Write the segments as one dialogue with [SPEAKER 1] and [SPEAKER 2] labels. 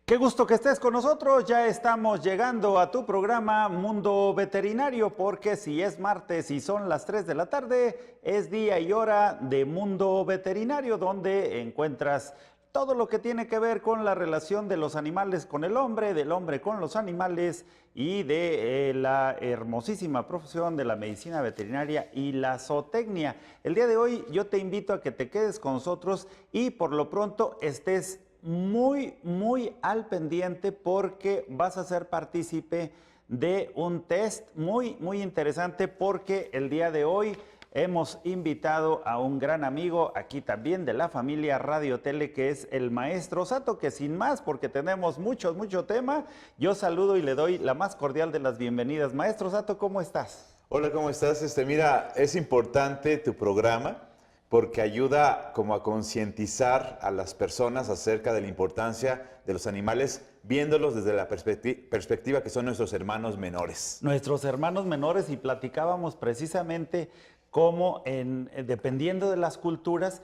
[SPEAKER 1] Qué gusto que estés con nosotros. Ya estamos llegando a tu programa Mundo Veterinario, porque si es martes y son las 3 de la tarde, es día y hora de Mundo Veterinario, donde encuentras todo lo que tiene que ver con la relación de los animales con el hombre, del hombre con los animales y de la hermosísima profesión de la medicina veterinaria y la zootecnia. El día de hoy yo te invito a que te quedes con nosotros y por lo pronto estés muy al pendiente, porque vas a ser partícipe de un test muy interesante, porque el día de hoy hemos invitado a un gran amigo aquí también de la familia Radio Tele, que es el maestro Sato, que sin más, porque tenemos mucho tema, yo saludo y le doy la más cordial de las bienvenidas. Maestro Sato, ¿cómo estás?
[SPEAKER 2] Hola, ¿cómo estás? Mira, es importante tu programa porque ayuda como a concientizar a las personas acerca de la importancia de los animales, viéndolos desde la perspectiva que son nuestros hermanos menores.
[SPEAKER 1] Nuestros hermanos menores, y platicábamos precisamente cómo dependiendo de las culturas,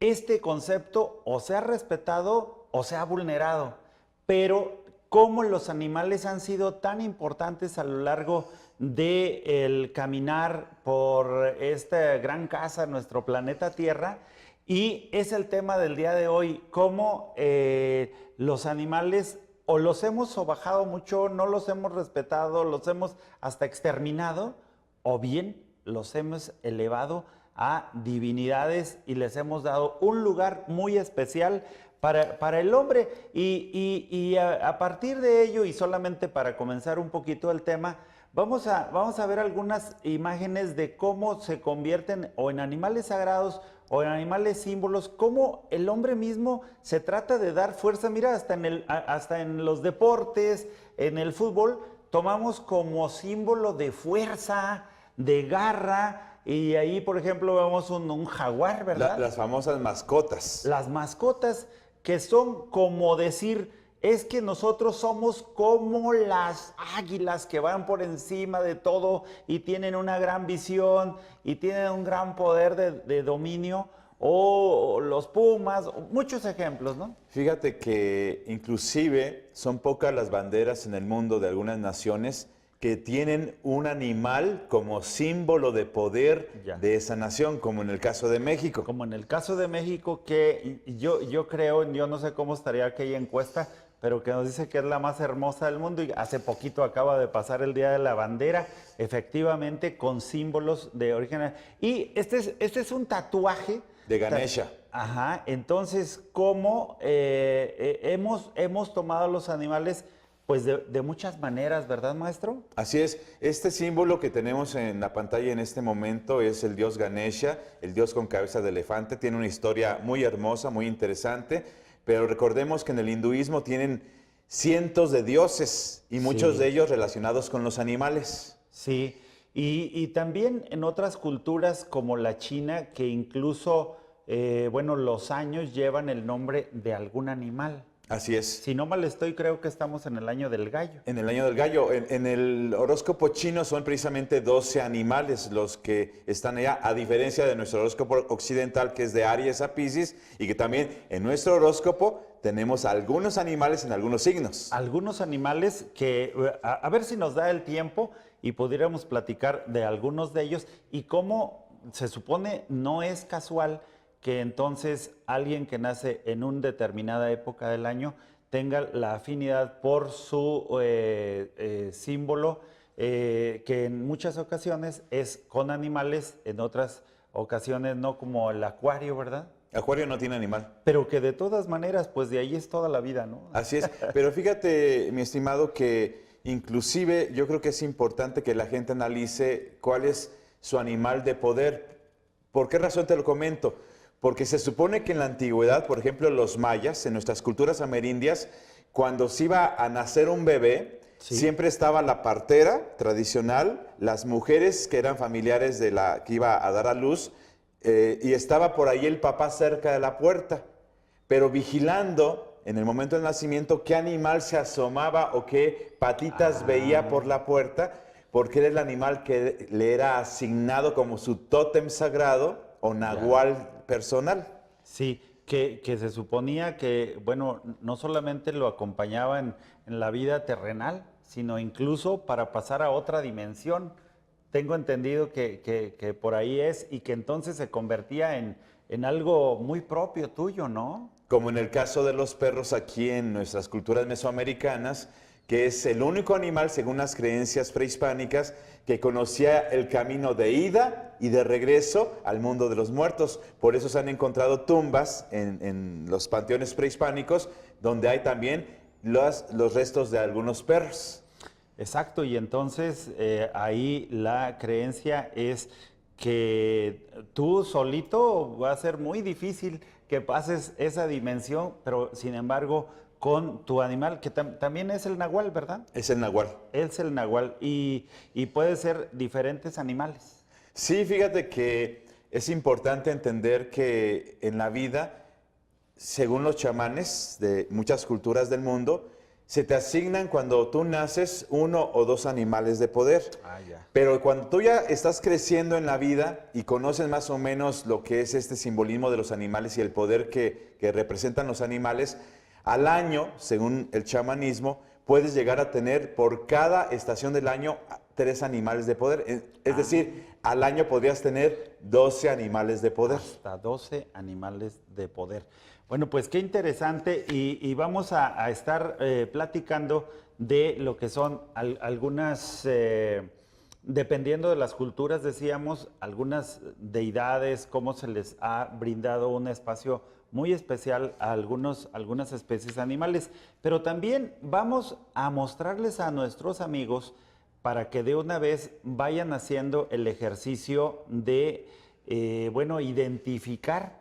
[SPEAKER 1] este concepto o se ha respetado o se ha vulnerado, pero cómo los animales han sido tan importantes a lo largo del caminar por esta gran casa, nuestro planeta Tierra, y es el tema del día de hoy, cómo los animales o los hemos sobajado mucho, no los hemos respetado, los hemos hasta exterminado, o bien los hemos elevado a divinidades y les hemos dado un lugar muy especial para el hombre. Y a partir de ello, y solamente para comenzar un poquito el tema, vamos a ver algunas imágenes de cómo se convierten o en animales sagrados o en animales símbolos, cómo el hombre mismo se trata de dar fuerza. Mira, hasta en los deportes, en el fútbol, tomamos como símbolo de fuerza, de garra, y ahí, por ejemplo, vemos un jaguar, ¿verdad?
[SPEAKER 2] Las famosas mascotas.
[SPEAKER 1] Las mascotas, que son como decir, es que nosotros somos como las águilas que van por encima de todo y tienen una gran visión y tienen un gran poder de dominio, o los pumas, muchos ejemplos, ¿no?
[SPEAKER 2] Fíjate que inclusive son pocas las banderas en el mundo de algunas naciones que tienen un animal como símbolo de poder de esa nación, como en el caso de México.
[SPEAKER 1] Como en el caso de México, que yo creo, yo no sé cómo estaría aquella encuesta, pero que nos dice que es la más hermosa del mundo, y hace poquito acaba de pasar el Día de la Bandera, efectivamente, con símbolos de origen. Y este es un tatuaje
[SPEAKER 2] de Ganesha.
[SPEAKER 1] Ajá, entonces, ¿cómo hemos tomado los animales? Pues de muchas maneras, ¿verdad, maestro?
[SPEAKER 2] Así es. Este símbolo que tenemos en la pantalla en este momento es el dios Ganesha, el dios con cabeza de elefante. Tiene una historia muy hermosa, muy interesante, pero recordemos que en el hinduismo tienen cientos de dioses y muchos de ellos relacionados con los animales.
[SPEAKER 1] Sí, y también en otras culturas como la China, que incluso, los años llevan el nombre de algún animal.
[SPEAKER 2] Así es.
[SPEAKER 1] Si no mal estoy, creo que estamos en el año del gallo.
[SPEAKER 2] En el año del gallo. En el horóscopo chino son precisamente 12 animales los que están allá, a diferencia de nuestro horóscopo occidental, que es de Aries a Piscis, y que también en nuestro horóscopo tenemos algunos animales en algunos signos.
[SPEAKER 1] Algunos animales que, a ver si nos da el tiempo y pudiéramos platicar de algunos de ellos, y cómo se supone no es casual que entonces alguien que nace en una determinada época del año tenga la afinidad por su símbolo, que en muchas ocasiones es con animales, en otras ocasiones no, como el acuario, ¿verdad?
[SPEAKER 2] Acuario no tiene animal.
[SPEAKER 1] Pero que de todas maneras, pues de ahí es toda la vida, ¿no?
[SPEAKER 2] Así es. Pero fíjate, mi estimado, que inclusive yo creo que es importante que la gente analice cuál es su animal de poder. ¿Por qué razón te lo comento? Porque se supone que en la antigüedad, por ejemplo, los mayas, en nuestras culturas amerindias, cuando se iba a nacer un bebé, siempre estaba la partera tradicional, las mujeres que eran familiares de la que iba a dar a luz, y estaba por ahí el papá cerca de la puerta, pero vigilando en el momento del nacimiento qué animal se asomaba o qué patitas veía por la puerta, porque era el animal que le era asignado como su tótem sagrado o nahual personal.
[SPEAKER 1] Sí, que se suponía que, bueno, no solamente lo acompañaba en la vida terrenal, sino incluso para pasar a otra dimensión. Tengo entendido que por ahí es y que entonces se convertía en algo muy propio tuyo, ¿no?
[SPEAKER 2] Como en el caso de los perros aquí en nuestras culturas mesoamericanas, que es el único animal, según las creencias prehispánicas, que conocía el camino de ida y de regreso al mundo de los muertos. Por eso se han encontrado tumbas en los panteones prehispánicos, donde hay también los restos de algunos perros.
[SPEAKER 1] Exacto, y entonces ahí la creencia es que tú solito va a ser muy difícil que pases esa dimensión, pero sin embargo con tu animal, que también es el nahual, ¿verdad?
[SPEAKER 2] Es el nahual.
[SPEAKER 1] Es el nahual y puede ser diferentes animales.
[SPEAKER 2] Sí, fíjate que es importante entender que en la vida, según los chamanes de muchas culturas del mundo, se te asignan cuando tú naces uno o dos animales de poder.
[SPEAKER 1] Ah, ya.
[SPEAKER 2] Pero cuando tú ya estás creciendo en la vida y conoces más o menos lo que es este simbolismo de los animales y el poder que representan los animales, al año, según el chamanismo, puedes llegar a tener por cada estación del año 3 animales de poder. Es decir, al año podrías tener 12 animales de poder.
[SPEAKER 1] Hasta 12 animales de poder. Bueno, pues qué interesante y vamos a estar platicando de lo que son algunas, dependiendo de las culturas, decíamos, algunas deidades, cómo se les ha brindado un espacio muy especial a algunas especies animales. Pero también vamos a mostrarles a nuestros amigos para que de una vez vayan haciendo el ejercicio de, bueno, identificar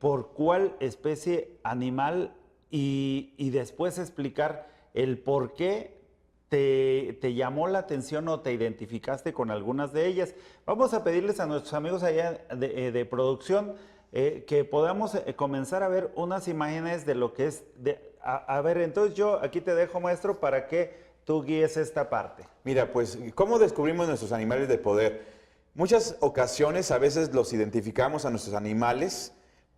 [SPEAKER 1] por cuál especie animal y después explicar el por qué te llamó la atención o te identificaste con algunas de ellas. Vamos a pedirles a nuestros amigos allá de producción que podamos comenzar a ver unas imágenes de lo que es... A ver, entonces yo aquí te dejo, maestro, para que tú guíes esta parte.
[SPEAKER 2] Mira, pues, ¿cómo descubrimos nuestros animales de poder? Muchas ocasiones, a veces los identificamos a nuestros animales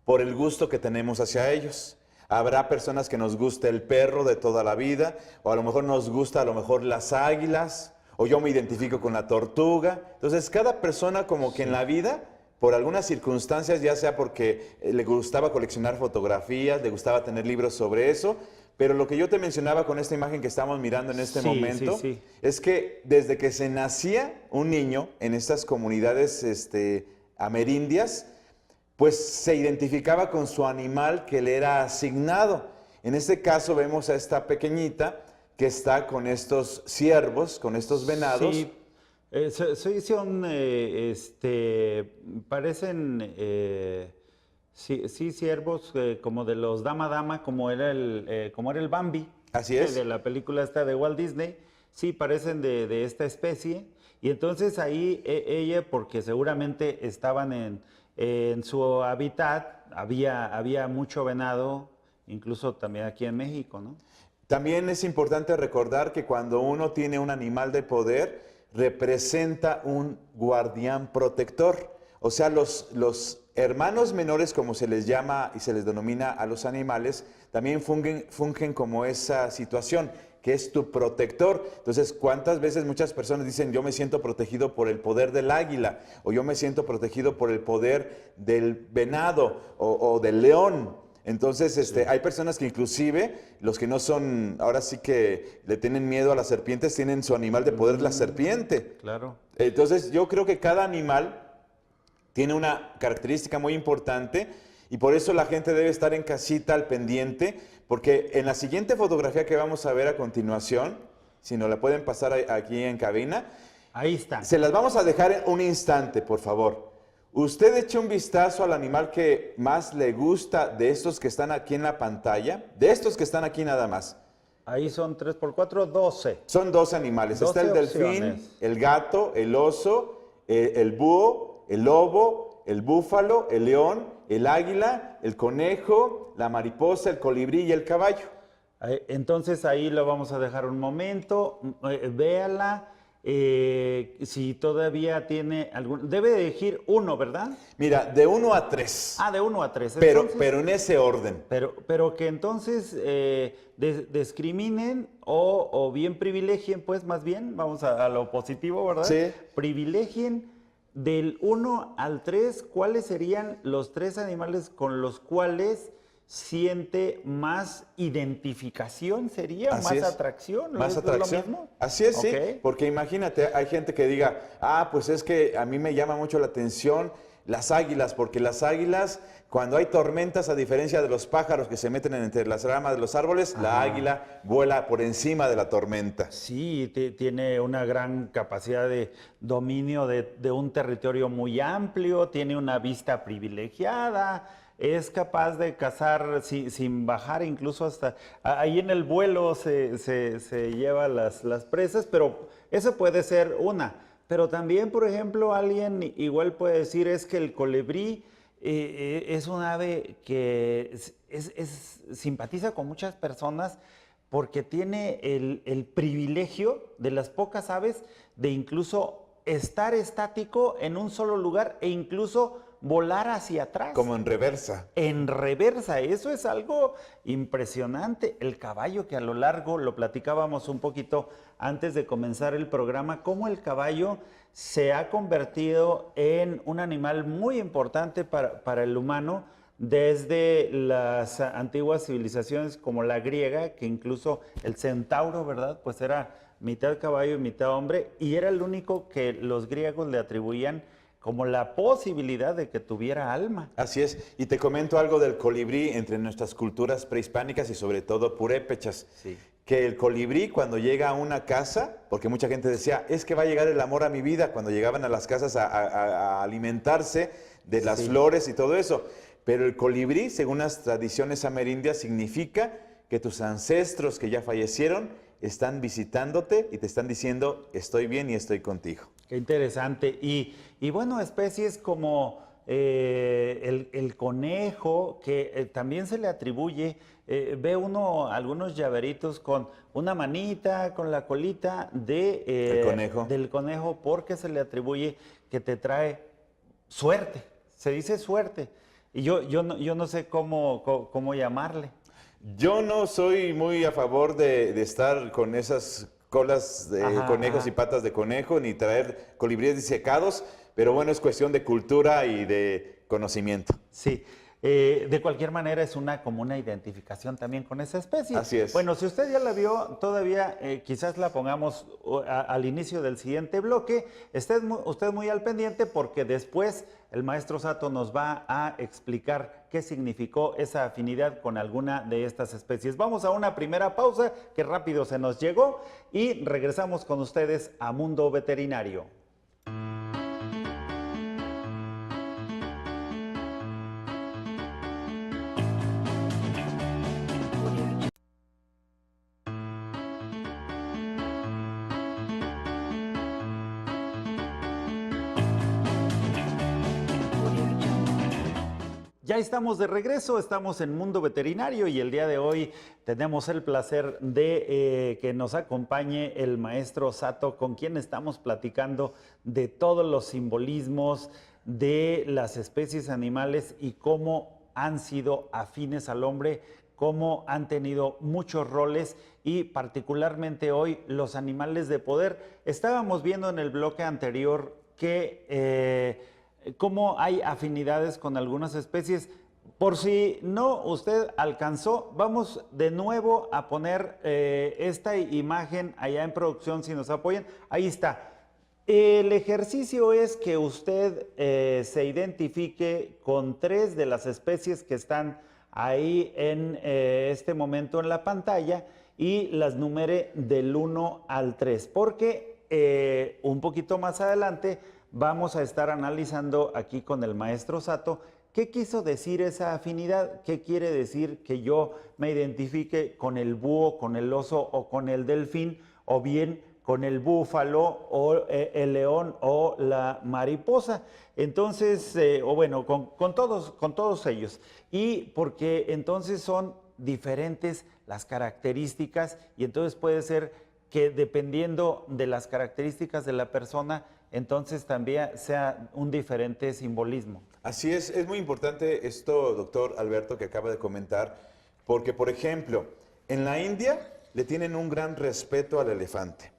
[SPEAKER 2] por el gusto que tenemos hacia ellos. Habrá personas que nos guste el perro de toda la vida, o a lo mejor nos gusta las águilas, o yo me identifico con la tortuga. Entonces, cada persona como que en la vida, por algunas circunstancias, ya sea porque le gustaba coleccionar fotografías, le gustaba tener libros sobre eso, pero lo que yo te mencionaba con esta imagen que estamos mirando en este momento, es que desde que se nacía un niño en estas comunidades amerindias, pues se identificaba con su animal que le era asignado. En este caso vemos a esta pequeñita que está con estos ciervos, con estos venados.
[SPEAKER 1] Sí, son, parecen, sí, ciervos como de los Dama Dama, como era el Bambi.
[SPEAKER 2] Así es.
[SPEAKER 1] De la película esta de Walt Disney. Sí, parecen de esta especie. Y entonces ahí ella, porque seguramente estaban en su hábitat, había mucho venado, incluso también aquí en México, ¿no?
[SPEAKER 2] También es importante recordar que cuando uno tiene un animal de poder, representa un guardián protector. O sea, los hermanos menores, como se les llama y se les denomina a los animales, también fungen como esa situación, que es tu protector. Entonces, ¿cuántas veces muchas personas dicen, yo me siento protegido por el poder del águila, o yo me siento protegido por el poder del venado o del león? Entonces, hay personas que inclusive, los que no son, ahora sí que le tienen miedo a las serpientes, tienen su animal de poder, la serpiente.
[SPEAKER 1] Claro.
[SPEAKER 2] Entonces, yo creo que cada animal tiene una característica muy importante y por eso la gente debe estar en casita al pendiente, porque en la siguiente fotografía que vamos a ver a continuación, si nos la pueden pasar aquí en cabina.
[SPEAKER 1] Ahí está.
[SPEAKER 2] Se las vamos a dejar en un instante, por favor. Usted eche un vistazo al animal que más le gusta de estos que están aquí en la pantalla, de estos que están aquí nada más.
[SPEAKER 1] Ahí son 3 por 4, 12.
[SPEAKER 2] Son 12 animales.
[SPEAKER 1] 12
[SPEAKER 2] está el delfín,
[SPEAKER 1] opciones.
[SPEAKER 2] el gato, el oso, el búho, el lobo, el búfalo, el león, el águila, el conejo, la mariposa, el colibrí y el caballo.
[SPEAKER 1] Entonces ahí lo vamos a dejar un momento, véala si todavía tiene algún... Debe de elegir uno, ¿verdad?
[SPEAKER 2] Mira, de 1 a 3.
[SPEAKER 1] Ah, de 1 a 3.
[SPEAKER 2] Pero en ese orden.
[SPEAKER 1] Pero que entonces discriminen o bien privilegien, pues más bien, vamos a lo positivo, ¿verdad?
[SPEAKER 2] Sí.
[SPEAKER 1] Privilegien del 1 al 3, ¿cuáles serían los 3 animales con los cuales siente más identificación? ¿Sería
[SPEAKER 2] Así
[SPEAKER 1] más
[SPEAKER 2] es.
[SPEAKER 1] atracción?
[SPEAKER 2] Más
[SPEAKER 1] ¿Es
[SPEAKER 2] atracción.
[SPEAKER 1] lo mismo?
[SPEAKER 2] Así es, sí.
[SPEAKER 1] Ok.
[SPEAKER 2] Porque imagínate, hay gente que diga, pues es que a mí me llama mucho la atención las águilas, porque las águilas, cuando hay tormentas, a diferencia de los pájaros que se meten entre las ramas de los árboles, la águila vuela por encima de la tormenta.
[SPEAKER 1] Sí, tiene una gran capacidad de dominio de un territorio muy amplio, tiene una vista privilegiada, es capaz de cazar sin bajar, incluso hasta ahí en el vuelo se lleva las presas, pero eso puede ser una. Pero también, por ejemplo, alguien igual puede decir es que el colibrí es un ave que simpatiza con muchas personas porque tiene el privilegio de las pocas aves de incluso estar estático en un solo lugar e incluso volar hacia atrás.
[SPEAKER 2] Como en reversa.
[SPEAKER 1] En reversa, eso es algo impresionante. El caballo, que a lo largo, lo platicábamos un poquito antes de comenzar el programa, cómo el caballo se ha convertido en un animal muy importante para el humano desde las antiguas civilizaciones como la griega, que incluso el centauro, ¿verdad? Pues era mitad caballo y mitad hombre, y era el único que los griegos le atribuían como la posibilidad de que tuviera alma.
[SPEAKER 2] Así es. Y te comento algo del colibrí entre nuestras culturas prehispánicas y sobre todo purépechas.
[SPEAKER 1] Sí.
[SPEAKER 2] Que el colibrí cuando llega a una casa, porque mucha gente decía, es que va a llegar el amor a mi vida, cuando llegaban a las casas a alimentarse de las flores y todo eso. Pero el colibrí, según las tradiciones amerindias, significa que tus ancestros que ya fallecieron están visitándote y te están diciendo, estoy bien y estoy contigo.
[SPEAKER 1] Qué interesante. Y bueno, especies como el conejo, que también se le atribuye, ve uno algunos llaveritos con una manita, con la colita del conejo, porque se le atribuye que te trae suerte. Se dice suerte. Y yo no sé cómo llamarle.
[SPEAKER 2] Yo no soy muy a favor de estar con esas colas de conejos y patas de conejo, ni traer colibríes disecados, pero bueno, es cuestión de cultura y de conocimiento.
[SPEAKER 1] Sí, de cualquier manera es como una identificación también con esa especie.
[SPEAKER 2] Así es.
[SPEAKER 1] Bueno, si usted ya la vio, todavía quizás la pongamos al inicio del siguiente bloque. Usted muy al pendiente porque después el maestro Sato nos va a explicar qué significó esa afinidad con alguna de estas especies. Vamos a una primera pausa que rápido se nos llegó y regresamos con ustedes a Mundo Veterinario. Ya estamos de regreso, estamos en Mundo Veterinario y el día de hoy tenemos el placer de que nos acompañe el maestro Sato, con quien estamos platicando de todos los simbolismos de las especies animales y cómo han sido afines al hombre, cómo han tenido muchos roles y particularmente hoy los animales de poder. Estábamos viendo en el bloque anterior que cómo hay afinidades con algunas especies. Por si no usted alcanzó, vamos de nuevo a poner esta imagen allá en producción, si nos apoyan. Ahí está. El ejercicio es que usted se identifique con 3 de las especies que están ahí en este momento en la pantalla y las numere del 1 al 3, porque un poquito más adelante vamos a estar analizando aquí con el maestro Sato qué quiso decir esa afinidad, qué quiere decir que yo me identifique con el búho, con el oso o con el delfín, o bien con el búfalo o el león o la mariposa. Entonces, o bueno, con todos ellos. Y porque entonces son diferentes las características y entonces puede ser que dependiendo de las características de la persona, entonces también sea un diferente simbolismo.
[SPEAKER 2] Así es muy importante esto, doctor Alberto, que acaba de comentar, porque, por ejemplo, en la India le tienen un gran respeto al elefante.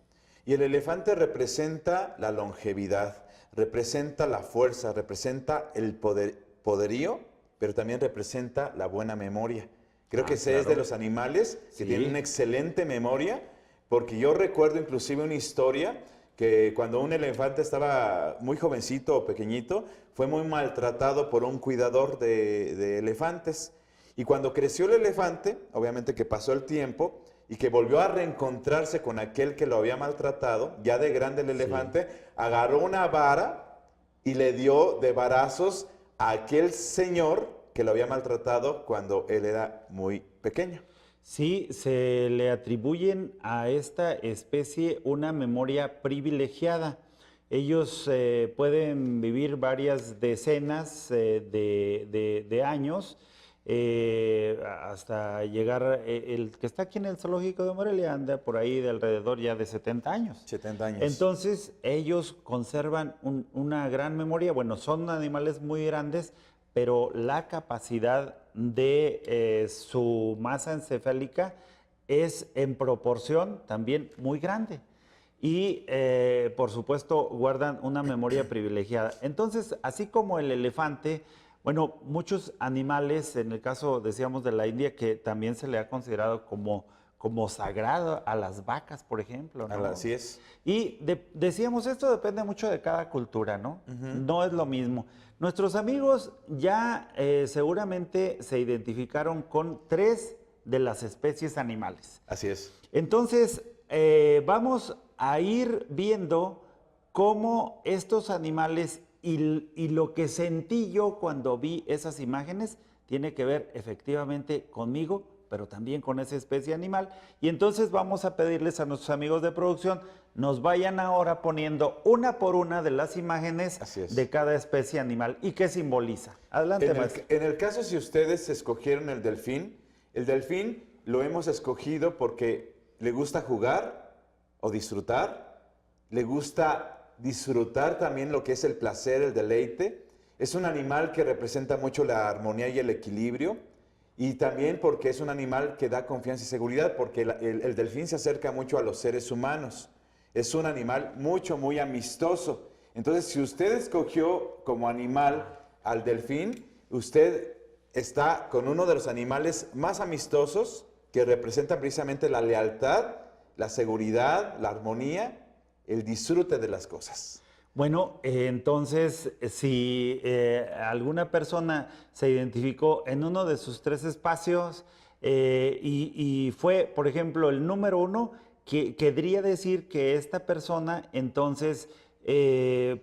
[SPEAKER 2] Y el elefante representa la longevidad, representa la fuerza, representa el poderío, pero también representa la buena memoria. Creo que ese es de los animales que tienen una excelente memoria, porque yo recuerdo inclusive una historia que cuando un elefante estaba muy jovencito o pequeñito, fue muy maltratado por un cuidador de elefantes. Y cuando creció el elefante, obviamente que pasó el tiempo, y que volvió a reencontrarse con aquel que lo había maltratado, ya de grande el elefante, agarró una vara y le dio de varazos a aquel señor que lo había maltratado cuando él era muy pequeño.
[SPEAKER 1] Sí, se le atribuyen a esta especie una memoria privilegiada. Ellos pueden vivir varias decenas de años hasta llegar, el que está aquí en el zoológico de Morelia anda por ahí de alrededor ya de 70 años.
[SPEAKER 2] 70 años.
[SPEAKER 1] Entonces ellos conservan una gran memoria. Bueno, son animales muy grandes, pero la capacidad de su masa encefálica es en proporción también muy grande. Y por supuesto guardan una memoria privilegiada. Entonces, así como el elefante, bueno, muchos animales, en el caso decíamos de la India, que también se le ha considerado como sagrado, a las vacas, por ejemplo, ¿no?
[SPEAKER 2] Así es.
[SPEAKER 1] Y decíamos, esto depende mucho de cada cultura, ¿no? No es lo mismo. Nuestros amigos ya seguramente se identificaron con 3 de las especies animales.
[SPEAKER 2] Así es.
[SPEAKER 1] Entonces, vamos a ir viendo cómo estos animales y lo que sentí yo cuando vi esas imágenes tiene que ver efectivamente conmigo, pero también con esa especie animal. Y entonces vamos a pedirles a nuestros amigos de producción nos vayan ahora poniendo una por una de las imágenes de cada especie animal y qué simboliza. Adelante, maestro.
[SPEAKER 2] En el caso, si ustedes escogieron el delfín lo hemos escogido porque le gusta jugar o disfrutar, le gusta disfrutar también lo que es el placer, el deleite. Es un animal que representa mucho la armonía y el equilibrio. Y también porque es un animal que da confianza y seguridad, porque el delfín se acerca mucho a los seres humanos. Es un animal muy amistoso. Entonces, si usted escogió como animal al delfín, usted está con uno de los animales más amistosos que representan precisamente la lealtad, la seguridad, la armonía, el disfrute de las cosas.
[SPEAKER 1] Bueno, entonces, si alguna persona se identificó en uno de sus 3 espacios y fue, por ejemplo, el número 1, querría decir que esta persona entonces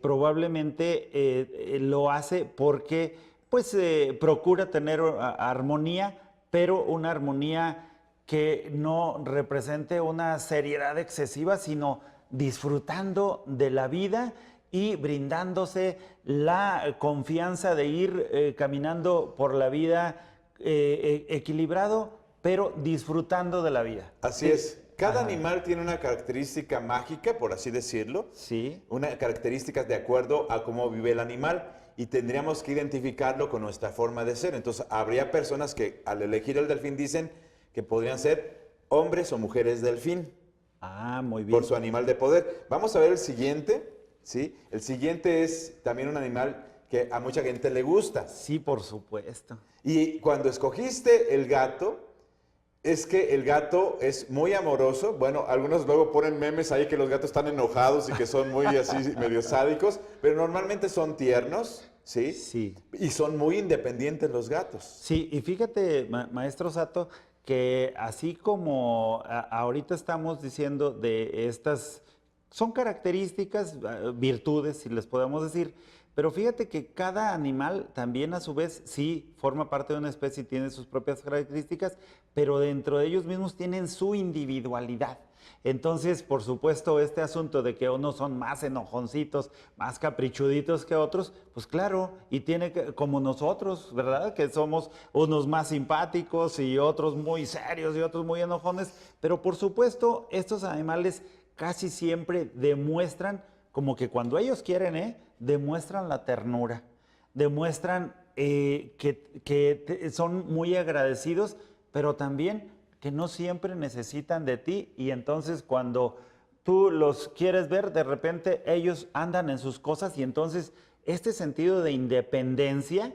[SPEAKER 1] probablemente lo hace porque pues procura tener armonía, pero una armonía que no represente una seriedad excesiva, sino disfrutando de la vida y brindándose la confianza de ir caminando por la vida equilibrado, pero disfrutando de la vida.
[SPEAKER 2] Así es. Cada animal tiene una característica mágica, por así decirlo.
[SPEAKER 1] Sí.
[SPEAKER 2] Una característica de acuerdo a cómo vive el animal y tendríamos que identificarlo con nuestra forma de ser. Entonces, habría personas que al elegir el delfín dicen que podrían ser hombres o mujeres delfín.
[SPEAKER 1] Ah, muy bien.
[SPEAKER 2] Por su animal de poder. Vamos a ver el siguiente. ¿Sí? El siguiente es también un animal que a mucha gente le gusta.
[SPEAKER 1] Sí, por supuesto.
[SPEAKER 2] Y cuando escogiste el gato, es que el gato es muy amoroso. Bueno, algunos luego ponen memes ahí que los gatos están enojados y que son muy así, medio sádicos, pero normalmente son tiernos, ¿sí?
[SPEAKER 1] Sí.
[SPEAKER 2] Y son muy independientes los gatos.
[SPEAKER 1] Sí, y fíjate, maestro Sato, que así como ahorita estamos diciendo de estas, son características, virtudes, si les podemos decir, pero fíjate que cada animal también a su vez sí forma parte de una especie y tiene sus propias características, pero dentro de ellos mismos tienen su individualidad. Entonces, por supuesto, este asunto de que unos son más enojoncitos, más caprichuditos que otros, pues claro, y tiene que, como nosotros, ¿verdad? Que somos unos más simpáticos y otros muy serios y otros muy enojones, pero por supuesto, estos animales casi siempre demuestran, como que cuando ellos quieren, demuestran la ternura, demuestran que son muy agradecidos, pero también que no siempre necesitan de ti y entonces cuando tú los quieres ver, de repente ellos andan en sus cosas y entonces este sentido de independencia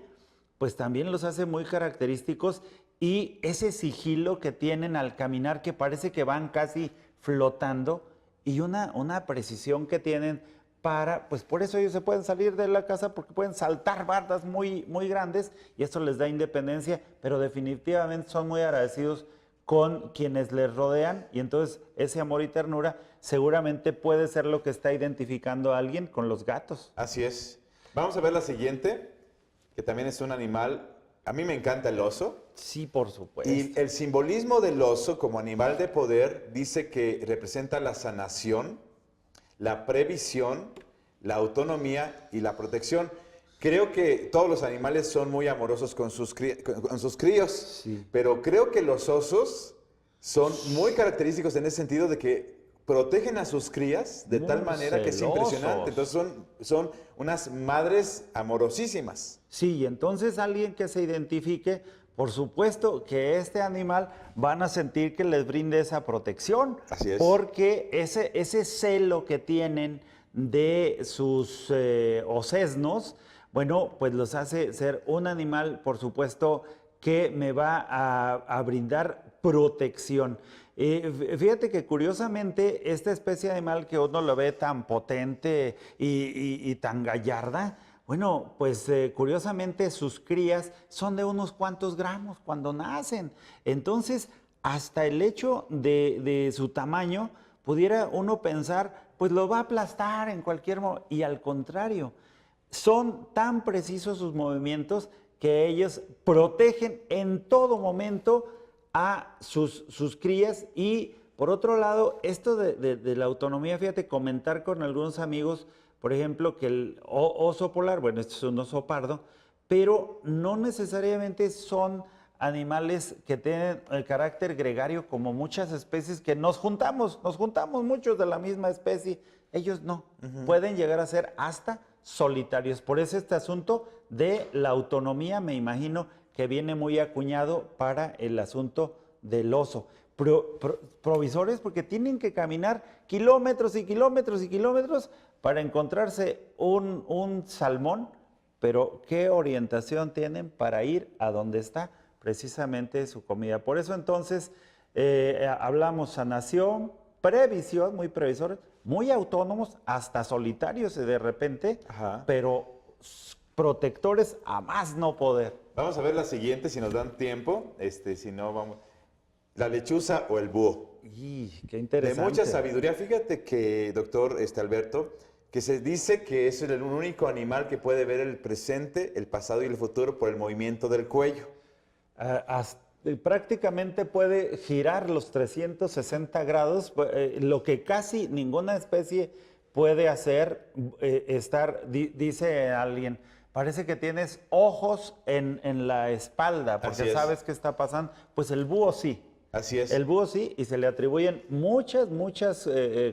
[SPEAKER 1] pues también los hace muy característicos y ese sigilo que tienen al caminar que parece que van casi flotando y una precisión que tienen para, pues por eso ellos se pueden salir de la casa porque pueden saltar bardas muy, muy grandes y esto les da independencia, pero definitivamente son muy agradecidos con quienes les rodean y entonces ese amor y ternura seguramente puede ser lo que está identificando a alguien con los gatos.
[SPEAKER 2] Así es. Vamos a ver la siguiente, que también es un animal. A mí me encanta el oso.
[SPEAKER 1] Sí, por supuesto.
[SPEAKER 2] Y el simbolismo del oso como animal de poder dice que representa la sanación, la previsión, la autonomía y la protección. Creo que todos los animales son muy amorosos con sus críos,
[SPEAKER 1] Sí.
[SPEAKER 2] pero creo que los osos son muy característicos en ese sentido de que protegen a sus crías de tal
[SPEAKER 1] Muy
[SPEAKER 2] manera que es
[SPEAKER 1] celosos.
[SPEAKER 2] impresionante. Entonces son unas madres amorosísimas.
[SPEAKER 1] Sí, y entonces alguien que se identifique, por supuesto que este animal van a sentir que les brinde esa protección.
[SPEAKER 2] Así es.
[SPEAKER 1] Porque ese celo que tienen de sus osesnos, bueno, pues los hace ser un animal, por supuesto, que me va a brindar protección. Fíjate que curiosamente esta especie de animal que uno lo ve tan potente y tan gallarda, bueno, pues curiosamente sus crías son de unos cuantos gramos cuando nacen. Entonces, hasta el hecho de su tamaño, pudiera uno pensar, pues lo va a aplastar en cualquier momento. Y al contrario, son tan precisos sus movimientos que ellos protegen en todo momento a sus crías. Y por otro lado, esto de la autonomía, fíjate, comentar con algunos amigos, por ejemplo, que el oso polar, bueno, este es un oso pardo, pero no necesariamente son animales que tienen el carácter gregario como muchas especies que nos juntamos muchos de la misma especie. Ellos no, pueden llegar a ser hasta solitarios. Por eso este asunto de la autonomía, me imagino que viene muy acuñado para el asunto del oso. Provisores porque tienen que caminar kilómetros y kilómetros y kilómetros para encontrarse un salmón, pero ¿qué orientación tienen para ir a donde está precisamente su comida? Por eso entonces hablamos sanación, previsión, muy previsores, muy autónomos, hasta solitarios de repente,
[SPEAKER 2] Ajá.
[SPEAKER 1] pero protectores a más no poder.
[SPEAKER 2] Vamos a ver la siguiente, si nos dan tiempo. Si no, vamos. La lechuza o el búho.
[SPEAKER 1] Y qué
[SPEAKER 2] De
[SPEAKER 1] interesante.
[SPEAKER 2] mucha sabiduría. Fíjate que, doctor Alberto, que se dice que es el único animal que puede ver el presente, el pasado y el futuro por el movimiento del cuello.
[SPEAKER 1] Prácticamente puede girar los 360 grados, lo que casi ninguna especie puede hacer. Dice alguien, parece que tienes ojos en la espalda,
[SPEAKER 2] Así
[SPEAKER 1] porque
[SPEAKER 2] es.
[SPEAKER 1] sabes qué está pasando. Pues el búho sí.
[SPEAKER 2] Así es.
[SPEAKER 1] El búho sí, y se le atribuyen muchas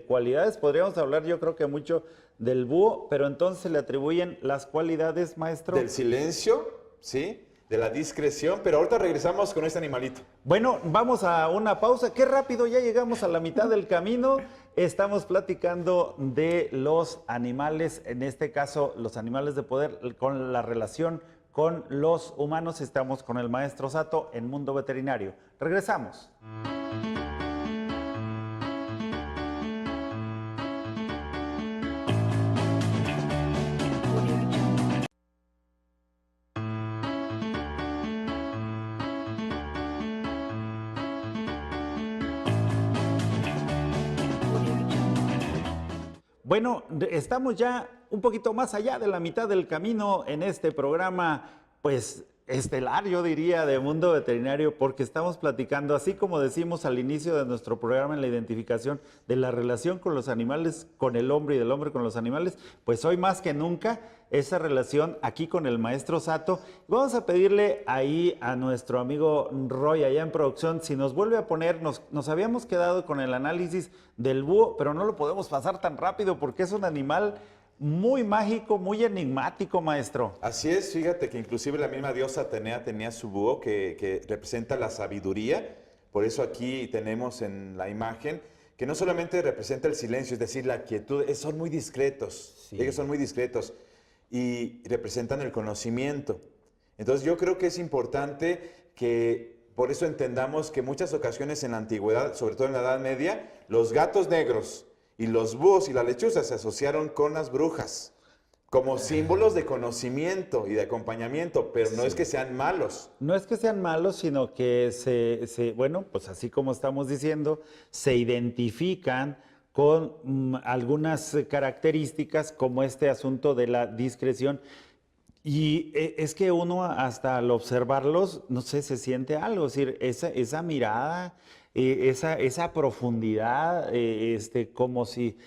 [SPEAKER 1] cualidades. Podríamos hablar, yo creo que mucho del búho, pero entonces se le atribuyen las cualidades, maestro.
[SPEAKER 2] Del silencio, ¿sí? De la discreción, pero ahorita regresamos con este animalito.
[SPEAKER 1] Bueno, vamos a una pausa. Qué rápido, ya llegamos a la mitad del camino. Estamos platicando de los animales, en este caso los animales de poder, con la relación con los humanos. Estamos con el maestro Sato en Mundo Veterinario. Regresamos. Bueno, estamos ya un poquito más allá de la mitad del camino en este programa, pues estelar, yo diría, de Mundo Veterinario, porque estamos platicando, así como decimos al inicio de nuestro programa en la identificación de la relación con los animales, con el hombre y del hombre con los animales, pues hoy más que nunca esa relación aquí con el maestro Sato. Vamos a pedirle ahí a nuestro amigo Roy allá en producción si nos vuelve a poner, nos habíamos quedado con el análisis del búho, pero no lo podemos pasar tan rápido porque es un animal muy mágico, muy enigmático, maestro.
[SPEAKER 2] Así es, fíjate que inclusive la misma diosa Atenea tenía su búho que representa la sabiduría. Por eso aquí tenemos en la imagen que no solamente representa el silencio, es decir, la quietud, son muy discretos.
[SPEAKER 1] Sí.
[SPEAKER 2] Ellos son muy discretos y representan el conocimiento. Entonces yo creo que es importante que por eso entendamos que en muchas ocasiones en la antigüedad, sobre todo en la Edad Media, los gatos negros y los búhos y las lechuzas se asociaron con las brujas como símbolos de conocimiento y de acompañamiento, pero no es que sean malos.
[SPEAKER 1] No es que sean malos, sino que bueno, pues así como estamos diciendo, se identifican con algunas características como este asunto de la discreción. Y es que uno hasta al observarlos, no sé, se siente algo, es decir, esa mirada, esa profundidad, como si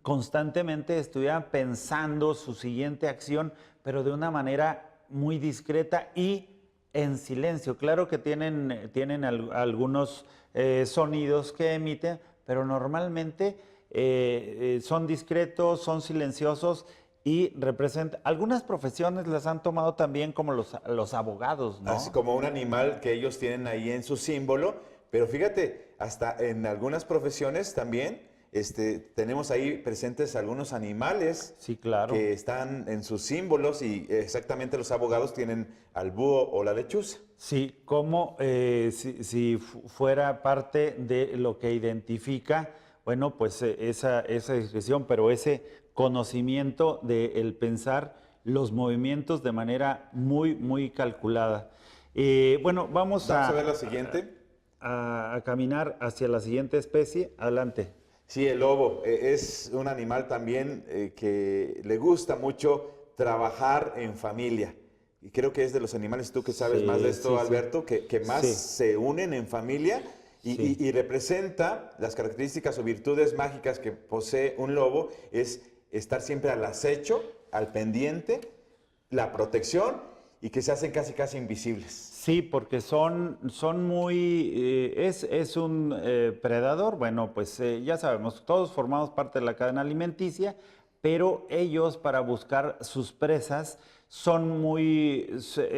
[SPEAKER 1] constantemente estuvieran pensando su siguiente acción, pero de una manera muy discreta y en silencio. Claro que tienen algunos sonidos que emiten, pero normalmente son discretos, son silenciosos y representan. Algunas profesiones las han tomado también como los abogados, ¿no?
[SPEAKER 2] Así como un animal que ellos tienen ahí en su símbolo, pero fíjate, hasta en algunas profesiones también tenemos ahí presentes algunos animales
[SPEAKER 1] Sí, claro.
[SPEAKER 2] que están en sus símbolos y exactamente los abogados tienen al búho o la lechuza.
[SPEAKER 1] Sí, como si fuera parte de lo que identifica, bueno, pues esa discreción, pero ese conocimiento del pensar los movimientos de manera muy, muy calculada. Bueno,
[SPEAKER 2] Vamos a ver la siguiente.
[SPEAKER 1] a caminar hacia la siguiente especie. Adelante.
[SPEAKER 2] Sí, el lobo es un animal también que le gusta mucho trabajar en familia. Y creo que es de los animales, tú que sabes
[SPEAKER 1] Sí,
[SPEAKER 2] más de esto,
[SPEAKER 1] sí,
[SPEAKER 2] Alberto, que más
[SPEAKER 1] Sí.
[SPEAKER 2] se unen en familia y representa las características o virtudes mágicas que posee un lobo, es estar siempre al acecho, al pendiente, la protección y que se hacen casi casi invisibles.
[SPEAKER 1] Sí, porque son muy, es un predador, bueno, pues ya sabemos, todos formamos parte de la cadena alimenticia, pero ellos para buscar sus presas son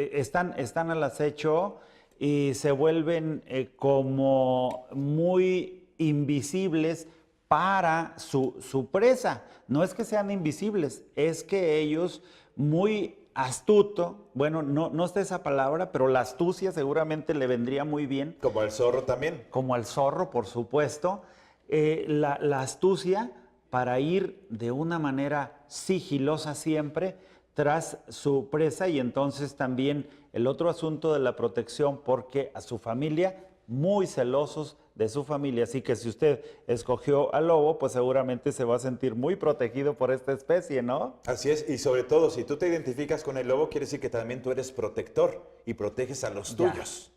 [SPEAKER 1] están al acecho y se vuelven como muy invisibles para su presa. No es que sean invisibles, es que ellos muy astuto, bueno, no está esa palabra, pero la astucia seguramente le vendría muy bien.
[SPEAKER 2] Como el zorro también.
[SPEAKER 1] Como al zorro, por supuesto. La astucia para ir de una manera sigilosa siempre tras su presa y entonces también el otro asunto de la protección porque a su familia, muy celosos de su familia, así que si usted escogió al lobo, pues seguramente se va a sentir muy protegido por esta especie, ¿no?
[SPEAKER 2] Así es, y sobre todo, si tú te identificas con el lobo, quiere decir que también tú eres protector y proteges a los
[SPEAKER 1] Ya.
[SPEAKER 2] tuyos.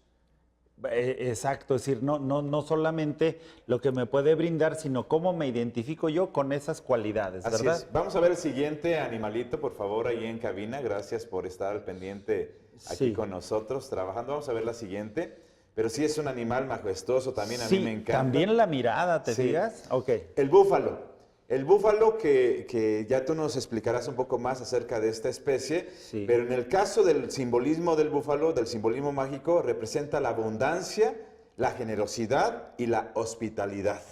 [SPEAKER 1] Exacto, es decir, no solamente lo que me puede brindar, sino cómo me identifico yo con esas cualidades,
[SPEAKER 2] Así
[SPEAKER 1] ¿verdad?
[SPEAKER 2] es. Vamos a ver el siguiente animalito, por favor, ahí en cabina. Gracias por estar al pendiente aquí
[SPEAKER 1] Sí.
[SPEAKER 2] con nosotros trabajando. Vamos a ver la siguiente. Pero sí es un animal majestuoso, también a
[SPEAKER 1] Sí,
[SPEAKER 2] mí me encanta.
[SPEAKER 1] también la mirada, ¿te
[SPEAKER 2] Sí.
[SPEAKER 1] fijas? Ok.
[SPEAKER 2] El búfalo. El búfalo que ya tú nos explicarás un poco más acerca de esta especie,
[SPEAKER 1] Sí.
[SPEAKER 2] pero en el caso del simbolismo del búfalo, del simbolismo mágico, representa la abundancia, la generosidad y la hospitalidad.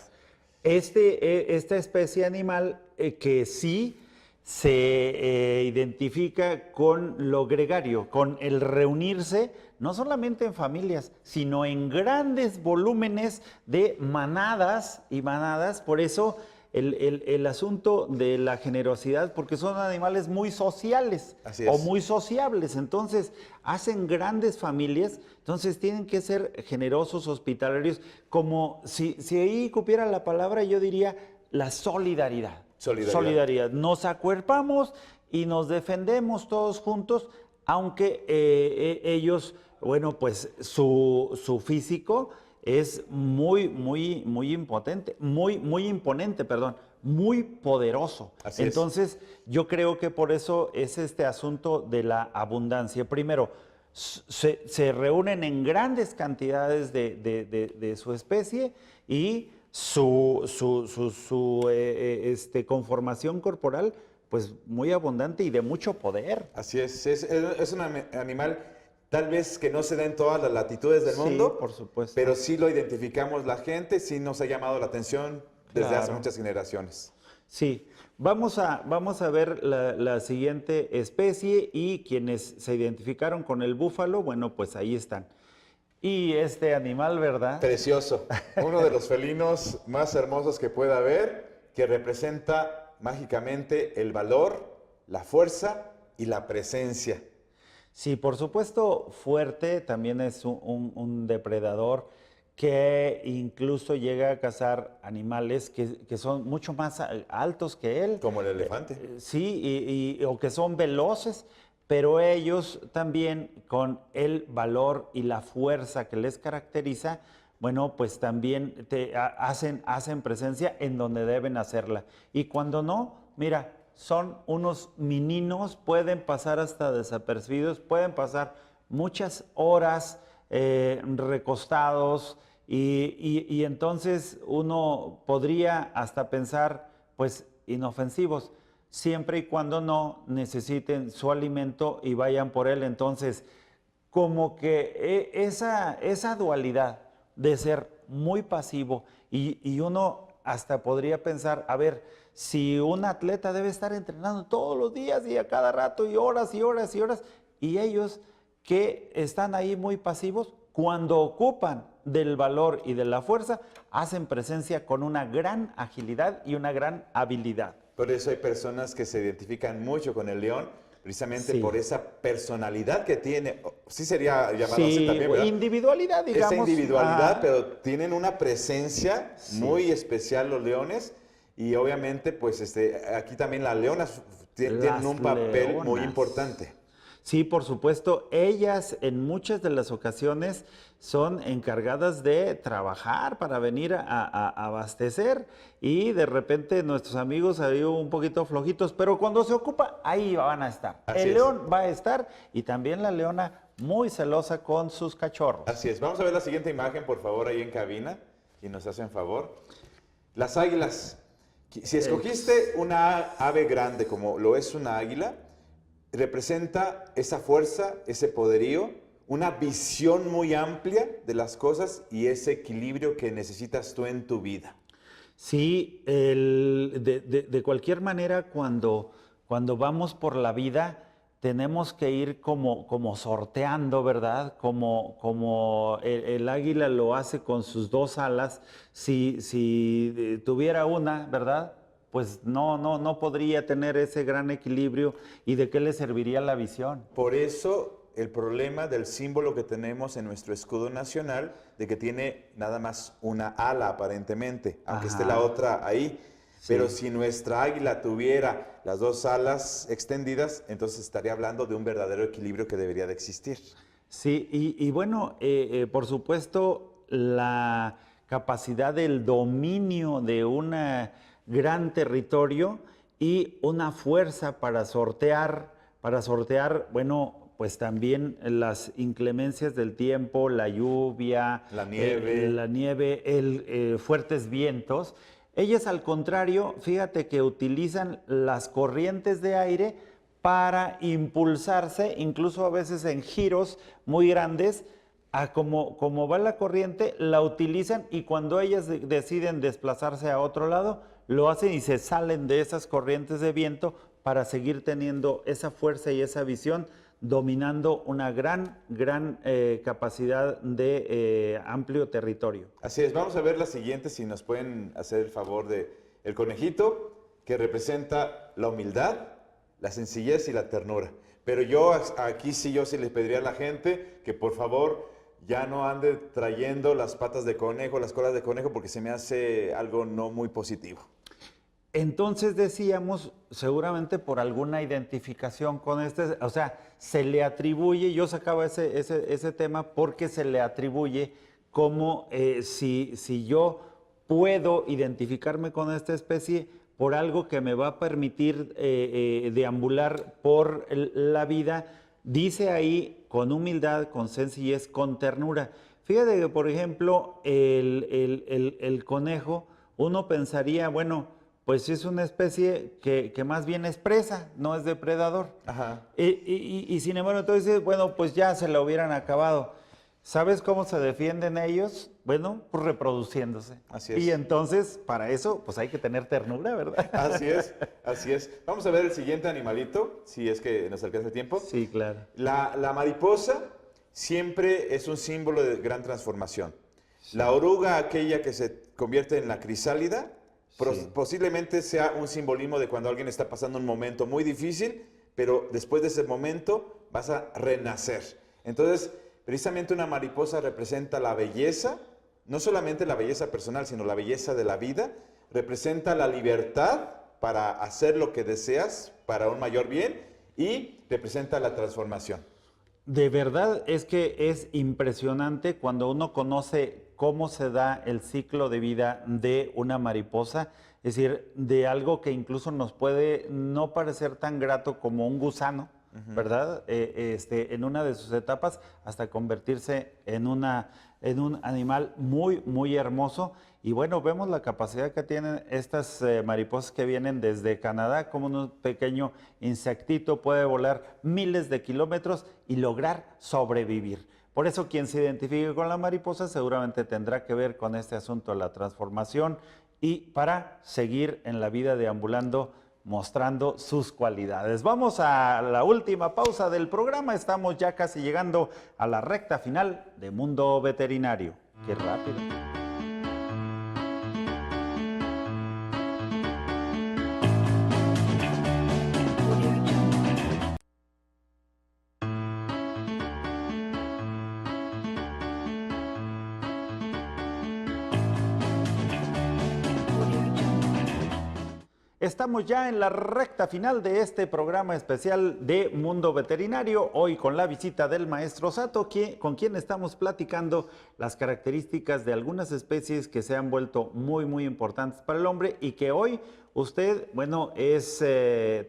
[SPEAKER 1] Esta especie animal que sí se identifica con lo gregario, con el reunirse, no solamente en familias, sino en grandes volúmenes de manadas y manadas. Por eso el asunto de la generosidad, porque son animales muy sociales
[SPEAKER 2] Así
[SPEAKER 1] o
[SPEAKER 2] es.
[SPEAKER 1] muy sociables, entonces hacen grandes familias, entonces tienen que ser generosos, hospitalarios, como si ahí cupiera la palabra, yo diría la solidaridad. Solidaridad. Nos acuerpamos y nos defendemos todos juntos, aunque ellos, bueno, pues su físico es muy impotente, muy imponente, perdón, muy poderoso.
[SPEAKER 2] Así
[SPEAKER 1] Entonces, yo creo que por eso es este asunto de la abundancia. Primero, se reúnen en grandes cantidades de su especie y su conformación corporal, pues muy abundante y de mucho poder.
[SPEAKER 2] Así es un animal tal vez que no se da en todas las latitudes del mundo,
[SPEAKER 1] por supuesto.
[SPEAKER 2] pero sí lo identificamos la gente, sí nos ha llamado la atención desde hace
[SPEAKER 1] Claro.
[SPEAKER 2] muchas generaciones.
[SPEAKER 1] Sí, vamos a ver la siguiente especie y quienes se identificaron con el búfalo, bueno, pues ahí están. Y este animal, ¿verdad?
[SPEAKER 2] Precioso, uno de los felinos más hermosos que pueda haber, que representa mágicamente el valor, la fuerza y la presencia.
[SPEAKER 1] Sí, por supuesto, fuerte, también es un depredador que incluso llega a cazar animales que son mucho más altos que él.
[SPEAKER 2] Como el elefante.
[SPEAKER 1] Sí, o que son veloces, pero ellos también con el valor y la fuerza que les caracteriza, bueno, pues también hacen presencia en donde deben hacerla. Y cuando no, mira, son unos meninos, pueden pasar hasta desapercibidos, pueden pasar muchas horas recostados y entonces uno podría hasta pensar, pues, inofensivos, siempre y cuando no necesiten su alimento y vayan por él. Entonces, como que esa dualidad de ser muy pasivo y uno hasta podría pensar, a ver, si un atleta debe estar entrenando todos los días y a cada rato y horas y horas y horas, y ellos que están ahí muy pasivos, cuando ocupan del valor y de la fuerza, hacen presencia con una gran agilidad y una gran habilidad.
[SPEAKER 2] Por eso hay personas que se identifican mucho con el león, precisamente
[SPEAKER 1] Sí.
[SPEAKER 2] por esa personalidad que tiene. Sí sería llamado así
[SPEAKER 1] Sí,
[SPEAKER 2] también, ¿verdad?
[SPEAKER 1] individualidad, digamos.
[SPEAKER 2] Esa individualidad,
[SPEAKER 1] Ah,
[SPEAKER 2] pero tienen una presencia
[SPEAKER 1] Sí.
[SPEAKER 2] muy especial los leones y obviamente pues aquí también las leonas tienen un papel muy
[SPEAKER 1] leonas.
[SPEAKER 2] importante.
[SPEAKER 1] Sí, por supuesto. Ellas en muchas de las ocasiones son encargadas de trabajar para venir a abastecer y de repente nuestros amigos ahí un poquito flojitos, pero cuando se ocupa, ahí van a estar.
[SPEAKER 2] Así
[SPEAKER 1] El
[SPEAKER 2] es.
[SPEAKER 1] león va a estar y también la leona muy celosa con sus cachorros.
[SPEAKER 2] Así es. Vamos a ver la siguiente imagen, por favor, ahí en cabina, y nos hacen favor. Las águilas. Si escogiste una ave grande como lo es una águila, representa esa fuerza, ese poderío, una visión muy amplia de las cosas y ese equilibrio que necesitas tú en tu vida.
[SPEAKER 1] Sí, de cualquier manera, cuando vamos por la vida, tenemos que ir como sorteando, ¿verdad? Como el águila lo hace con sus dos alas. Si tuviera una, ¿verdad? Pues no podría tener ese gran equilibrio. ¿Y de qué le serviría la visión?
[SPEAKER 2] Por eso el problema del símbolo que tenemos en nuestro escudo nacional, de que tiene nada más una ala aparentemente, aunque esté la otra ahí.
[SPEAKER 1] Sí.
[SPEAKER 2] Pero si nuestra águila tuviera las dos alas extendidas, entonces estaría hablando de un verdadero equilibrio que debería de existir.
[SPEAKER 1] Sí, y bueno, por supuesto, la capacidad del dominio de un gran territorio y una fuerza para sortear, bueno, pues también las inclemencias del tiempo, la lluvia,
[SPEAKER 2] La nieve.
[SPEAKER 1] Fuertes vientos. Ellas, al contrario, fíjate que utilizan las corrientes de aire para impulsarse, incluso a veces en giros muy grandes, a como va la corriente, la utilizan y cuando ellas deciden desplazarse a otro lado, lo hacen y se salen de esas corrientes de viento para seguir teniendo esa fuerza y esa visión, dominando una gran capacidad de amplio territorio.
[SPEAKER 2] Así es, vamos a ver la siguiente, si nos pueden hacer el favor de el conejito, que representa la humildad, la sencillez y la ternura. Pero yo sí les pediría a la gente que por favor ya no ande trayendo las patas de conejo, las colas de conejo, porque se me hace algo no muy positivo.
[SPEAKER 1] Entonces decíamos, seguramente por alguna identificación con este, o sea, se le atribuye, yo sacaba ese tema porque se le atribuye como si yo puedo identificarme con esta especie por algo que me va a permitir deambular por la vida, dice ahí con humildad, con sencillez, con ternura. Fíjate que, por ejemplo, el conejo, uno pensaría, bueno, pues es una especie que más bien es presa, no es depredador.
[SPEAKER 2] Ajá.
[SPEAKER 1] Y sin embargo, entonces, bueno, pues ya se la hubieran acabado. ¿Sabes cómo se defienden ellos? Bueno, pues reproduciéndose.
[SPEAKER 2] Así es.
[SPEAKER 1] Y entonces, para eso, pues hay que tener ternura, ¿verdad?
[SPEAKER 2] Así es, así es. Vamos a ver el siguiente animalito, si es que nos alcanza el tiempo.
[SPEAKER 1] Sí, claro.
[SPEAKER 2] La mariposa siempre es un símbolo de gran transformación. La oruga, aquella que se convierte en la crisálida, posiblemente sea un simbolismo de cuando alguien está pasando un momento muy difícil, pero después de ese momento vas a renacer. Entonces, precisamente una mariposa representa la belleza, no solamente la belleza personal, sino la belleza de la vida, representa la libertad para hacer lo que deseas para un mayor bien y representa la transformación.
[SPEAKER 1] De verdad es que es impresionante cuando uno conoce cómo se da el ciclo de vida de una mariposa, es decir, de algo que incluso nos puede no parecer tan grato como un gusano, ¿verdad? En una de sus etapas hasta convertirse en un animal muy, muy hermoso. Y bueno, vemos la capacidad que tienen estas mariposas que vienen desde Canadá, como un pequeño insectito puede volar miles de kilómetros y lograr sobrevivir. Por eso quien se identifique con la mariposa seguramente tendrá que ver con este asunto de la transformación y para seguir en la vida deambulando mostrando sus cualidades. Vamos a la última pausa del programa. Estamos ya casi llegando a la recta final de Mundo Veterinario. ¡Qué rápido! Estamos ya en la recta final de este programa especial de Mundo Veterinario, hoy con la visita del maestro Sato, con quien estamos platicando las características de algunas especies que se han vuelto muy, muy importantes para el hombre y que hoy usted, bueno, es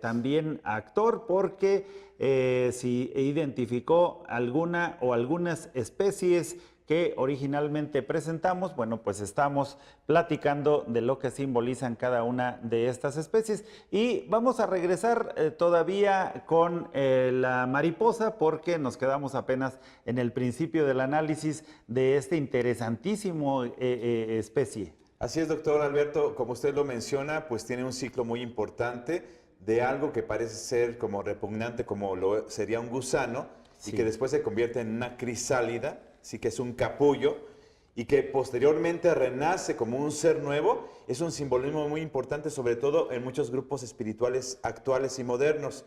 [SPEAKER 1] también actor porque si identificó alguna o algunas especies que originalmente presentamos, bueno, pues estamos platicando de lo que simbolizan cada una de estas especies y vamos a regresar todavía con la mariposa porque nos quedamos apenas en el principio del análisis de este interesantísimo especie.
[SPEAKER 2] Así es, doctor Alberto, como usted lo menciona, pues tiene un ciclo muy importante de algo que parece ser como repugnante, como lo sería un gusano, y que después se convierte en una crisálida, sí que es un capullo, y que posteriormente renace como un ser nuevo. Es un simbolismo muy importante, sobre todo en muchos grupos espirituales actuales y modernos.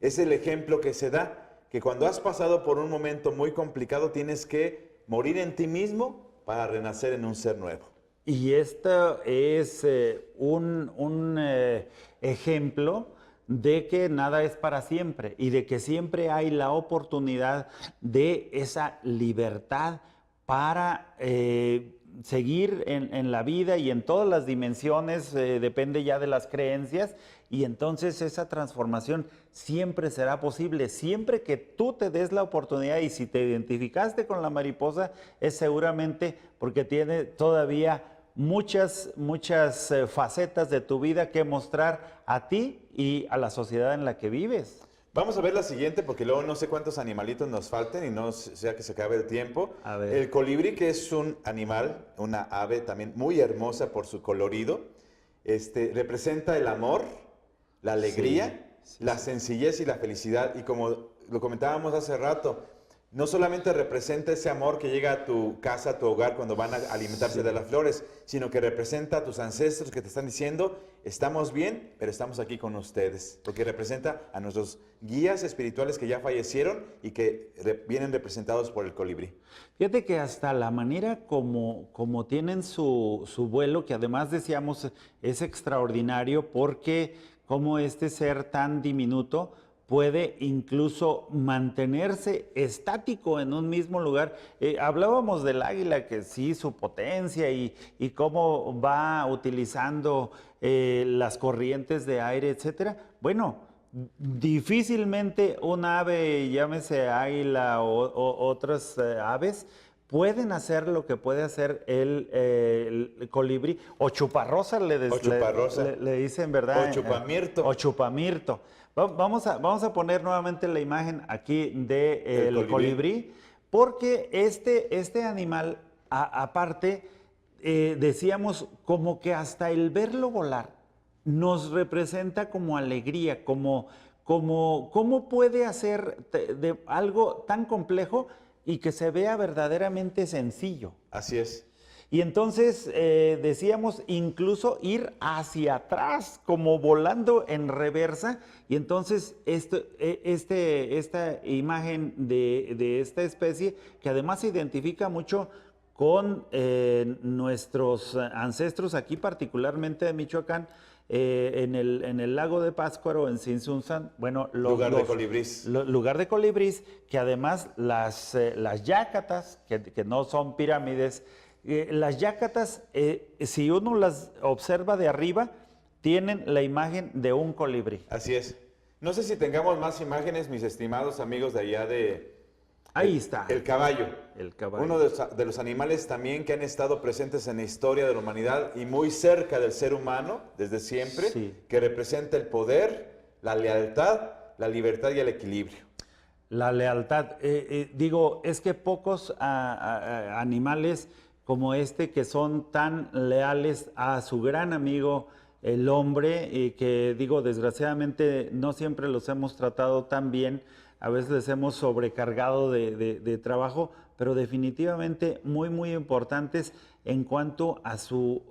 [SPEAKER 2] Es el ejemplo que se da, que cuando has pasado por un momento muy complicado tienes que morir en ti mismo para renacer en un ser nuevo.
[SPEAKER 1] Y esto es un ejemplo de que nada es para siempre y de que siempre hay la oportunidad de esa libertad para seguir en la vida y en todas las dimensiones, depende ya de las creencias, y entonces esa transformación siempre será posible, siempre que tú te des la oportunidad. Y si te identificaste con la mariposa es seguramente porque tiene todavía muchas facetas de tu vida que mostrar a ti y a la sociedad en la que vives.
[SPEAKER 2] Vamos a ver la siguiente porque luego no sé cuántos animalitos nos falten y no sea que se acabe el tiempo.
[SPEAKER 1] A ver.
[SPEAKER 2] El colibrí, que es un animal, una ave también muy hermosa por su colorido, representa el amor, la alegría, la sencillez y la felicidad. Y como lo comentábamos hace rato, no solamente representa ese amor que llega a tu casa, a tu hogar cuando van a alimentarse de las flores, sino que representa a tus ancestros que te están diciendo, estamos bien, pero estamos aquí con ustedes. Porque representa a nuestros guías espirituales que ya fallecieron y que vienen representados por el colibrí.
[SPEAKER 1] Fíjate que hasta la manera como tienen su vuelo, que además decíamos es extraordinario porque como este ser tan diminuto puede incluso mantenerse estático en un mismo lugar. Hablábamos del águila, que sí, su potencia y cómo va utilizando las corrientes de aire, etcétera. Bueno, difícilmente un ave, llámese águila o otras aves, pueden hacer lo que puede hacer el colibrí, o chuparrosa le dicen, ¿verdad?
[SPEAKER 2] O chupamirto.
[SPEAKER 1] O chupamirto. Vamos a poner nuevamente la imagen aquí del colibrí, porque este animal, aparte, decíamos como que hasta el verlo volar nos representa como alegría, cómo puede hacer de algo tan complejo y que se vea verdaderamente sencillo.
[SPEAKER 2] Así es.
[SPEAKER 1] Y entonces decíamos incluso ir hacia atrás, como volando en reversa. Y entonces esta imagen de esta especie, que además se identifica mucho con nuestros ancestros aquí, particularmente de Michoacán, en el lago de Pátzcuaro, en Tzintzuntzan, bueno,
[SPEAKER 2] lugar de colibrís.
[SPEAKER 1] Lugar de colibrís, que además las yácatas, que no son pirámides, las yácatas, si uno las observa de arriba, tienen la imagen de un colibrí.
[SPEAKER 2] Así es. No sé si tengamos más imágenes, mis estimados amigos de allá de...
[SPEAKER 1] Ahí está.
[SPEAKER 2] El caballo.
[SPEAKER 1] El caballo.
[SPEAKER 2] Uno de los animales también que han estado presentes en la historia de la humanidad y muy cerca del ser humano desde siempre,
[SPEAKER 1] Sí.
[SPEAKER 2] que representa el poder, la lealtad, la libertad y el equilibrio.
[SPEAKER 1] La lealtad. Digo, es que pocos animales como este que son tan leales a su gran amigo, el hombre, y que digo, desgraciadamente no siempre los hemos tratado tan bien, a veces les hemos sobrecargado de trabajo, pero definitivamente muy, muy importantes en cuanto a su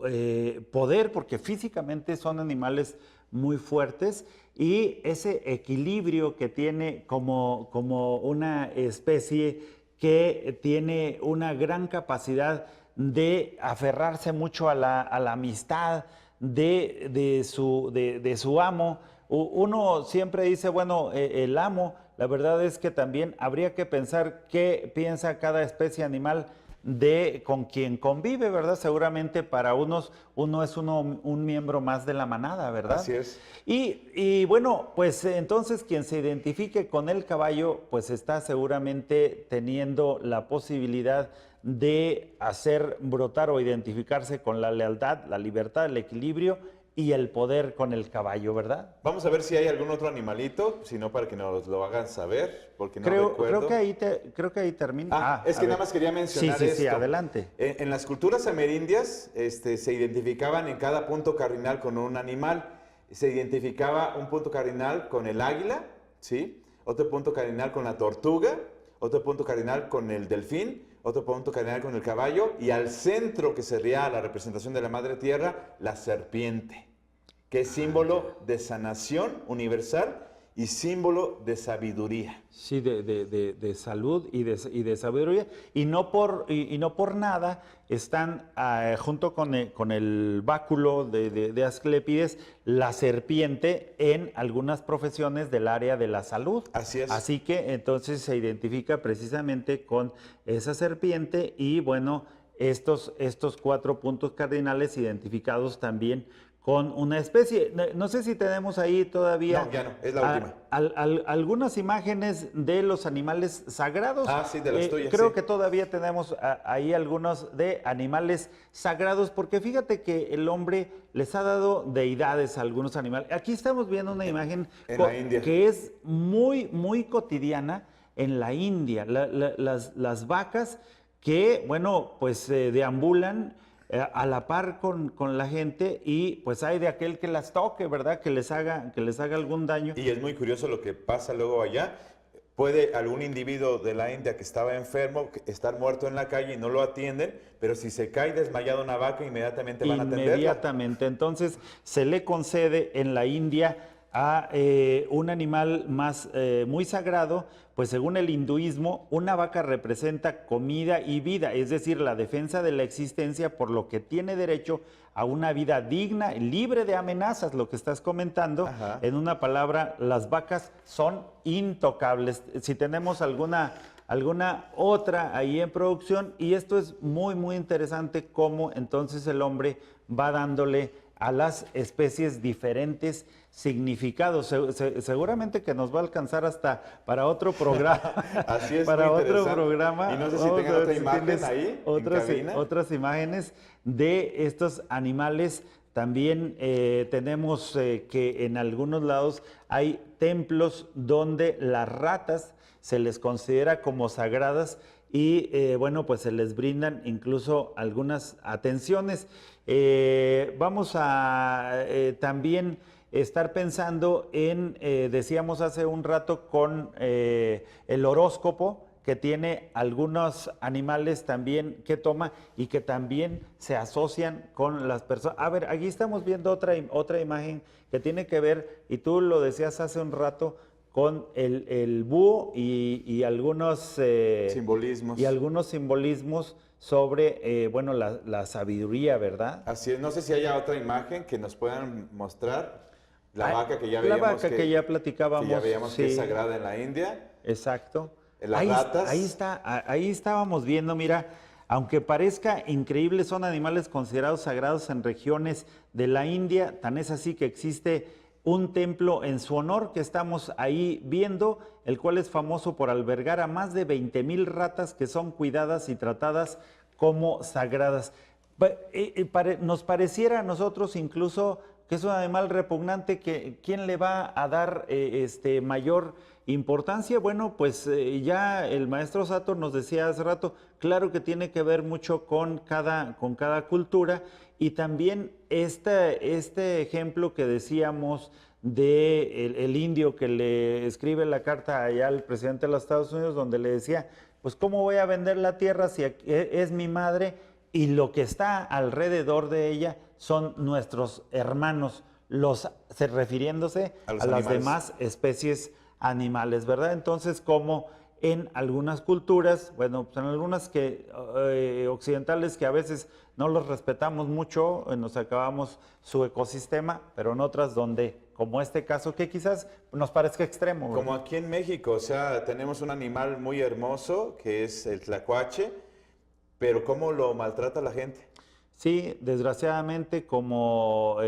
[SPEAKER 1] poder, porque físicamente son animales muy fuertes y ese equilibrio que tiene como una especie que tiene una gran capacidad de aferrarse mucho a la amistad de su amo. Uno siempre dice, bueno, el amo, la verdad es que también habría que pensar qué piensa cada especie animal con quien convive, ¿verdad? Seguramente para unos, uno es un miembro más de la manada, ¿verdad?
[SPEAKER 2] Así es.
[SPEAKER 1] Y bueno, pues entonces quien se identifique con el caballo, pues está seguramente teniendo la posibilidad de hacer brotar o identificarse con la lealtad, la libertad, el equilibrio y el poder con el caballo, ¿verdad?
[SPEAKER 2] Vamos a ver si hay algún otro animalito, si no para que nos lo hagan saber, porque no recuerdo.
[SPEAKER 1] Creo que ahí termina.
[SPEAKER 2] Es que nada más quería mencionar esto.
[SPEAKER 1] Sí, adelante.
[SPEAKER 2] En las culturas amerindias se identificaban en cada punto cardinal con un animal. Se identificaba un punto cardinal con el águila, ¿sí? Otro punto cardinal con la tortuga, otro punto cardinal con el delfín, otro punto cardinal con el caballo, y al centro, que sería la representación de la Madre Tierra, la serpiente, que es símbolo de sanación universal y símbolo de sabiduría.
[SPEAKER 1] Sí, de salud y de sabiduría. Y no por nada están junto con el báculo de Asclépides, la serpiente en algunas profesiones del área de la salud.
[SPEAKER 2] Así es.
[SPEAKER 1] Así que entonces se identifica precisamente con esa serpiente y bueno, estos 4 puntos cardinales identificados también con una especie. No sé si tenemos ahí todavía...
[SPEAKER 2] No, ya no, es la última.
[SPEAKER 1] Algunas imágenes de los animales sagrados.
[SPEAKER 2] Sí, de las tuyas.
[SPEAKER 1] Creo
[SPEAKER 2] sí.
[SPEAKER 1] que todavía tenemos ahí algunos de animales sagrados, porque fíjate que el hombre les ha dado deidades a algunos animales. Aquí estamos viendo una imagen
[SPEAKER 2] en la India,
[SPEAKER 1] que es muy, muy cotidiana en la India. Las vacas que, bueno, pues deambulan a la par con la gente y pues hay de aquel que las toque, ¿verdad? Que les haga algún daño.
[SPEAKER 2] Y es muy curioso lo que pasa luego allá. puede algún individuo de la India que estaba enfermo estar muerto en la calle y no lo atienden, pero si se cae desmayado una vaca, inmediatamente van a atenderla.
[SPEAKER 1] Inmediatamente. Entonces, se le concede en la India a un animal más muy sagrado, pues según el hinduismo, una vaca representa comida y vida, es decir, la defensa de la existencia, por lo que tiene derecho a una vida digna, libre de amenazas, lo que estás comentando.
[SPEAKER 2] Ajá.
[SPEAKER 1] En una palabra, las vacas son intocables. Si tenemos alguna otra ahí en producción, y esto es muy, muy interesante, cómo entonces el hombre va dándole a las especies diferentes significados. Seguramente que nos va a alcanzar hasta para otro programa.
[SPEAKER 2] Así es,
[SPEAKER 1] para
[SPEAKER 2] muy
[SPEAKER 1] otro
[SPEAKER 2] interesante.
[SPEAKER 1] programa.
[SPEAKER 2] Y no sé si
[SPEAKER 1] Vamos
[SPEAKER 2] tengan
[SPEAKER 1] a ver
[SPEAKER 2] otra
[SPEAKER 1] si
[SPEAKER 2] imagen
[SPEAKER 1] tienes
[SPEAKER 2] ahí,
[SPEAKER 1] otras,
[SPEAKER 2] en cabina.
[SPEAKER 1] otras imágenes de estos animales. También tenemos que en algunos lados hay templos donde las ratas se les considera como sagradas y bueno, pues se les brindan incluso algunas atenciones. Vamos a también estar pensando en, decíamos hace un rato, con el horóscopo, que tiene algunos animales también que toma y que también se asocian con las personas. A ver, aquí estamos viendo otra imagen que tiene que ver, y tú lo decías hace un rato, con el búho y algunos
[SPEAKER 2] simbolismos.
[SPEAKER 1] Y algunos simbolismos sobre, bueno, la sabiduría, ¿verdad?
[SPEAKER 2] Así es, no sé si haya otra imagen que nos puedan mostrar. La vaca que ya
[SPEAKER 1] La
[SPEAKER 2] veíamos
[SPEAKER 1] vaca que ya platicábamos.
[SPEAKER 2] que ya veíamos que es
[SPEAKER 1] sí.
[SPEAKER 2] sagrada en la India.
[SPEAKER 1] Exacto.
[SPEAKER 2] Las ratas.
[SPEAKER 1] Ahí estábamos viendo, mira, aunque parezca increíble, son animales considerados sagrados en regiones de la India, tan es así que existe un templo en su honor que estamos ahí viendo, el cual es famoso por albergar a más de 20,000 ratas que son cuidadas y tratadas como sagradas. Nos pareciera a nosotros incluso que es un animal repugnante, que ¿quién le va a dar mayor importancia? Bueno, pues ya el maestro Sato nos decía hace rato, claro que tiene que ver mucho con cada cultura, y también este ejemplo que decíamos de el indio que le escribe la carta allá al presidente de los Estados Unidos, donde le decía, pues ¿cómo voy a vender la tierra si es mi madre y lo que está alrededor de ella son nuestros hermanos, refiriéndose a las demás especies animales, ¿verdad? Entonces, como en algunas culturas, bueno, pues en algunas occidentales que a veces no los respetamos mucho, nos acabamos su ecosistema, pero en otras donde, como este caso, que quizás nos parezca extremo, ¿verdad?
[SPEAKER 2] Como aquí en México, o sea, tenemos un animal muy hermoso que es el tlacuache, pero ¿cómo lo maltrata la gente?
[SPEAKER 1] Sí, desgraciadamente como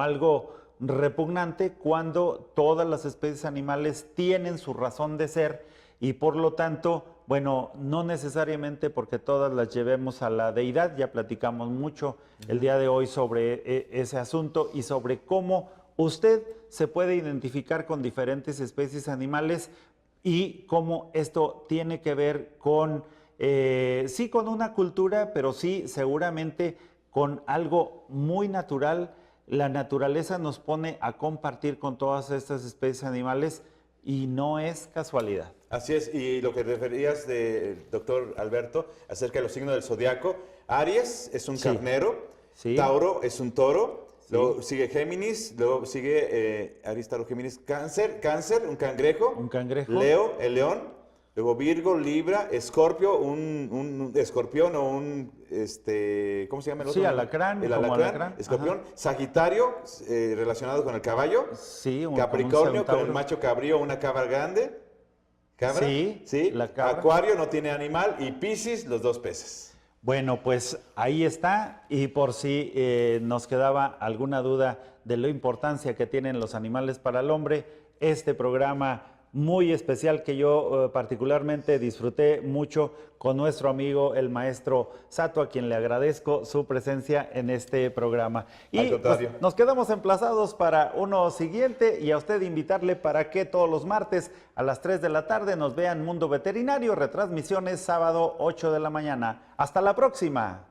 [SPEAKER 1] algo repugnante, cuando todas las especies animales tienen su razón de ser y por lo tanto, bueno, no necesariamente porque todas las llevemos a la deidad. Ya platicamos mucho el día de hoy sobre ese asunto y sobre cómo usted se puede identificar con diferentes especies animales y cómo esto tiene que ver con sí, con una cultura, pero sí seguramente con algo muy natural. La naturaleza nos pone a compartir con todas estas especies animales y no es casualidad.
[SPEAKER 2] Así es, y lo que referías doctor Alberto, acerca de los signos del zodiaco, Aries es un carnero,
[SPEAKER 1] sí.
[SPEAKER 2] Tauro es un toro,
[SPEAKER 1] sí.
[SPEAKER 2] Luego sigue Géminis, luego sigue Aries, Tauro, Géminis, Cáncer, un cangrejo, Leo, el león. Luego Virgo, Libra, Escorpio, un escorpión o un, ¿cómo se llama el otro?
[SPEAKER 1] Sí, alacrán.
[SPEAKER 2] El alacrán, escorpión. Ajá. Sagitario, relacionado con el caballo.
[SPEAKER 1] Sí,
[SPEAKER 2] Capricornio, con el macho cabrío, una cabra grande. ¿Cabra?
[SPEAKER 1] Sí, la cabra.
[SPEAKER 2] Acuario, no tiene animal. Y Piscis, los dos peces.
[SPEAKER 1] Bueno, pues ahí está. Y por si nos quedaba alguna duda de la importancia que tienen los animales para el hombre, este programa muy especial que yo particularmente disfruté mucho con nuestro amigo el maestro Sato, a quien le agradezco su presencia en este programa. Y pues, nos quedamos emplazados para uno siguiente, y a usted invitarle para que todos los martes a las 3 de la tarde nos vean Mundo Veterinario, retransmisiones sábado 8 de la mañana. Hasta la próxima.